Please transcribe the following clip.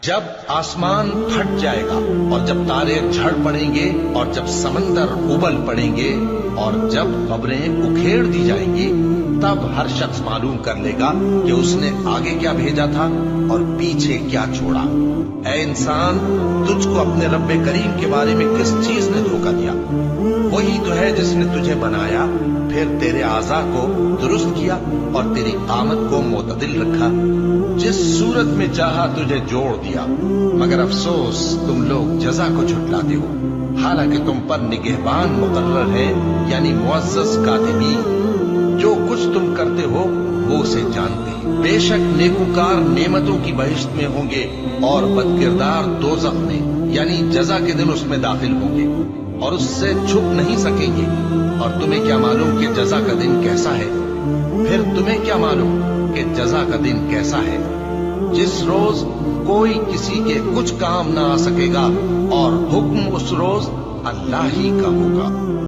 جب آسمان پھٹ جائے گا اور جب تارے جھڑ پڑیں گے اور جب سمندر ابل پڑیں گے اور جب قبریں اکھیڑ دی جائیں گی، تب ہر شخص معلوم کر لے گا کہ اس نے آگے کیا بھیجا تھا اور پیچھے کیا چھوڑا۔ اے انسان، تجھ کو اپنے رب کریم کے بارے میں کس چیز نے دھوکہ دیا؟ وہی تو ہے جس نے تجھے بنایا، پھر تیرے اعضاء کو درست کیا اور تیری قامت کو معتدل رکھا، جس صورت میں چاہا تجھے جوڑ دیا۔ مگر افسوس تم لوگ جزا کو جھٹلاتے ہو، حالانکہ تم پر نگہبان مقرر ہے، یعنی معزز کاتبین۔ جو کچھ تم کرتے ہو وہ اسے جانتے ہیں۔ بے شک نیکوکار نعمتوں کی بہشت میں ہوں گے اور بدکردار دوزخ میں، یعنی جزا کے دن اس میں داخل ہوں گے اور اس سے چھپ نہیں سکیں گے۔ اور تمہیں کیا معلوم کہ جزا کا دن کیسا ہے؟ پھر تمہیں کیا معلوم کہ جزا کا دن کیسا ہے؟ جس روز کوئی کسی کے کچھ کام نہ آ سکے گا اور حکم اس روز اللہ ہی کا ہوگا۔